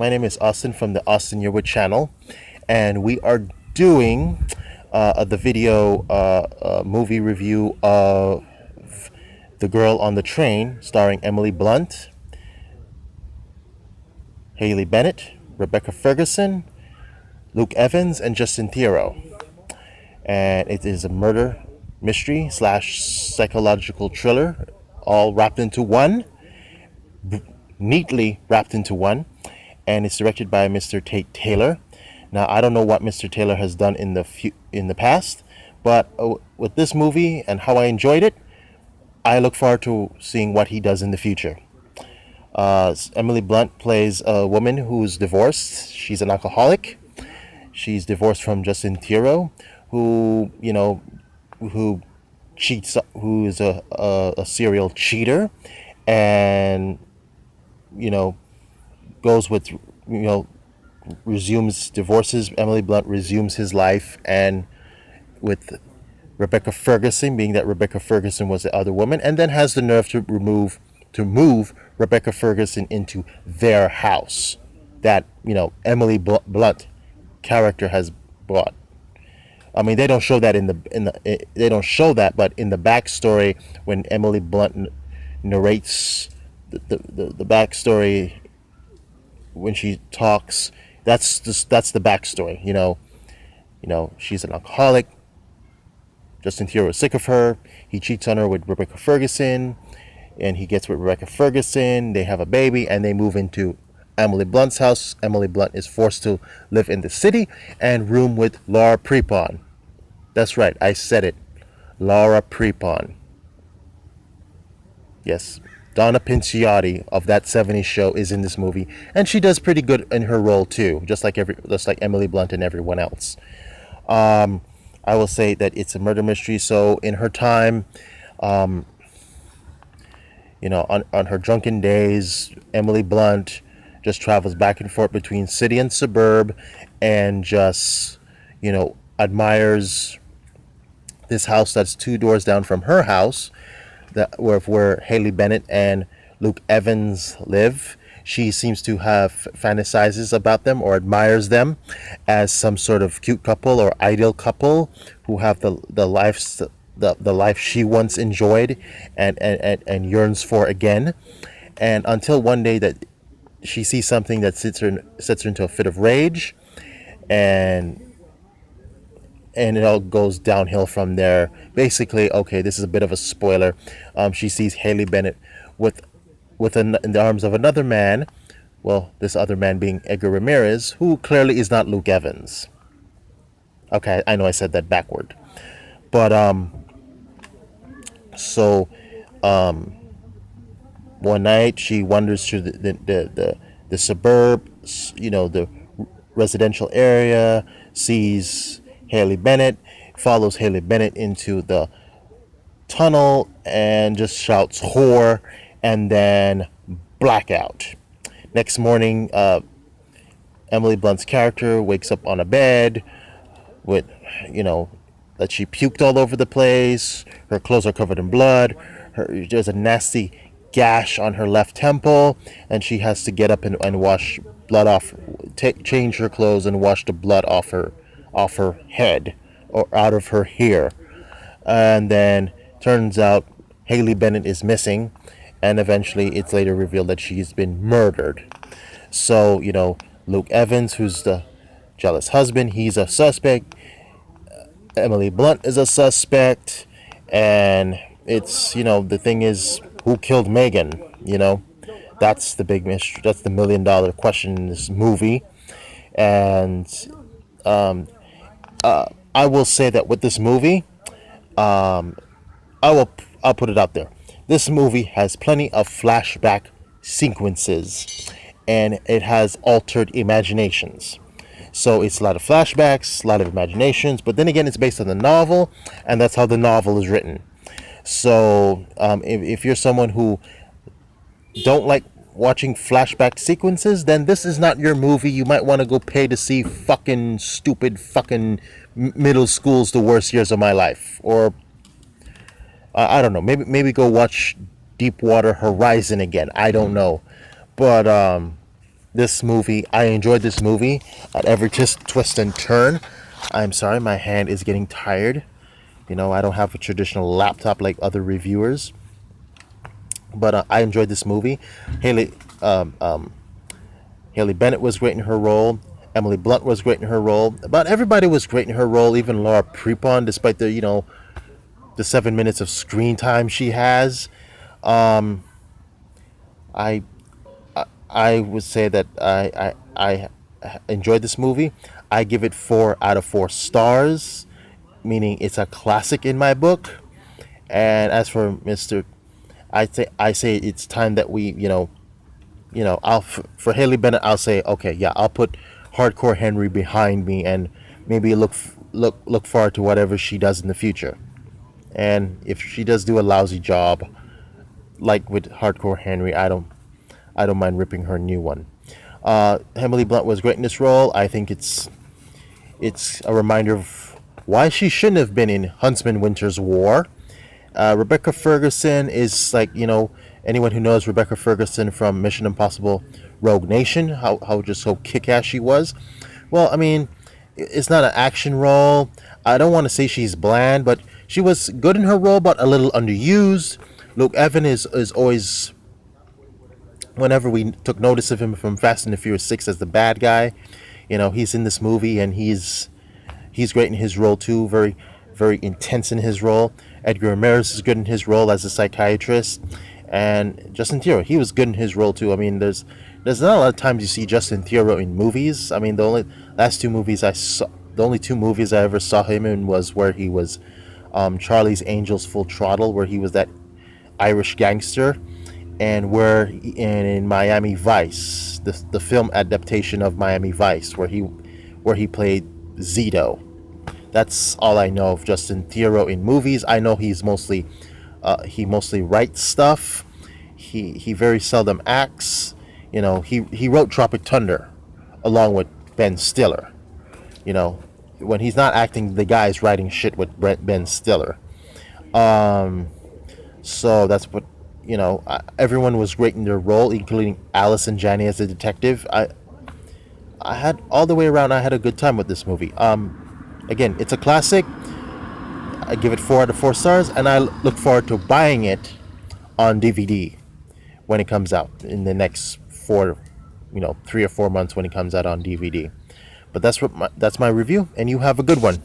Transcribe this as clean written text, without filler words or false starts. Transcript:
My name is Austin from the Austin Yearwood channel, and we are doing the video movie review of The Girl on the Train, starring Emily Blunt, Haley Bennett, Rebecca Ferguson, Luke Evans, and Justin Theroux. And it is a murder mystery slash psychological thriller, all wrapped into one, neatly wrapped into one. And it's directed by Mr. Tate Taylor. Now, I don't know what Mr. Taylor has done in the past, but with this movie and how I enjoyed it, I look forward to seeing what he does in the future. Emily Blunt plays a woman who's divorced. She's an alcoholic. She's divorced from Justin Theroux, who cheats, who is a serial cheater, and goes with divorces Emily Blunt, resumes his life, and with Rebecca Ferguson, being that Rebecca Ferguson was the other woman, and then has the nerve to move Rebecca Ferguson into their house that Emily Blunt character has bought. I mean, they don't show that they don't show that, but in the backstory, when Emily Blunt narrates the backstory, when she talks, that's the backstory. She's an alcoholic. Justin Theroux is sick of her. He cheats on her with Rebecca Ferguson, and he gets with Rebecca Ferguson. They have a baby, and they move into Emily Blunt's house. Emily Blunt is forced to live in the city and room with Laura Prepon. That's right, I said it. Laura Prepon. Yes. Donna Pinciotti of That 70s Show is in this movie, and she does pretty good in her role too, just like Emily Blunt and everyone else. I will say that it's a murder mystery, so in her time, on her drunken days, Emily Blunt just travels back and forth between city and suburb, and just admires this house that's 2 doors down from her house, where Haley Bennett and Luke Evans live. She seems to have fantasizes about them or admires them as some sort of cute couple or ideal couple who have the life she once enjoyed and yearns for again. And until one day that she sees something that sets her into a fit of rage, and it all goes downhill from there. Basically, okay, this is a bit of a spoiler. She sees Haley Bennett in the arms of another man. Well, this other man being Edgar Ramirez, who clearly is not Luke Evans. Okay, I know I said that backward, but one night she wanders through the suburbs, the residential area, sees Haley Bennett, follows Haley Bennett into the tunnel, and just shouts "whore," and then blackout. Next morning, Emily Blunt's character wakes up on a bed with, that she puked all over the place. Her clothes are covered in blood. There's a nasty gash on her left temple, and she has to get up and wash blood off, change her clothes and wash the blood off her head or out of her hair. And then turns out Haley Bennett is missing, and eventually it's later revealed that she's been murdered. So Luke Evans, who's the jealous husband, he's a suspect. Emily Blunt is a suspect, and it's the thing is, who killed Megan? That's the big mystery. That's the $1 million question in this movie. And I will say that with this movie, I'll put it out there. This movie has plenty of flashback sequences, and it has altered imaginations. So it's a lot of flashbacks, a lot of imaginations, but then again, it's based on the novel, and that's how the novel is written. So if you're someone who don't like watching flashback sequences, then this is not your movie. You might want to go pay to see fucking stupid fucking middle school's the worst years of my life, or I don't know, maybe go watch Deepwater Horizon again. I don't know, but This movie, I enjoyed this movie at every twist and turn. I'm sorry, my hand is getting tired. I don't have a traditional laptop like other reviewers, but I enjoyed this movie. Haley, Haley Bennett was great in her role. Emily Blunt was great in her role. About everybody was great in her role. Even Laura Prepon, despite the 7 minutes of screen time she has. I I would say that I enjoyed this movie. I give it 4 out of 4 stars, meaning it's a classic in my book. And as for Mister, I say it's time that I'll for Haley Bennett, I'll say okay, yeah, I'll put Hardcore Henry behind me and maybe look forward to whatever she does in the future. And if she does do a lousy job, like with Hardcore Henry, I don't mind ripping her new one. Emily Blunt was great in this role. I think it's a reminder of why she shouldn't have been in Huntsman Winter's War. Rebecca Ferguson is like, anyone who knows Rebecca Ferguson from Mission Impossible Rogue Nation, how just so kick ass she was. Well, I mean, it's not an action role. I don't want to say she's bland, but she was good in her role, but a little underused. Luke Evan is always, whenever we took notice of him from Fast and the Furious 6 as the bad guy, he's in this movie and he's great in his role too. Very, very intense in his role. Edgar Ramirez is good in his role as a psychiatrist, and Justin Theroux, he was good in his role too. I mean, there's not a lot of times you see Justin Theroux in movies. I mean, the only two movies I ever saw him in was where he was Charlie's Angels Full Throttle, where he was that Irish gangster, and in Miami Vice, the film adaptation of Miami Vice, where he played Zito. That's all I know of Justin Theroux in movies. I know he mostly writes stuff. He very seldom acts. He wrote Tropic Thunder along with Ben Stiller. When he's not acting, the guy's writing shit with Ben Stiller. So that's what everyone was great in their role, including Allison Janney as a detective. I had all the way around. I had a good time with this movie. Again, it's a classic. I give it 4 out of 4 stars, and I look forward to buying it on DVD when it comes out in the next 3 or 4 months when it comes out on DVD. But that's my review, and you have a good one.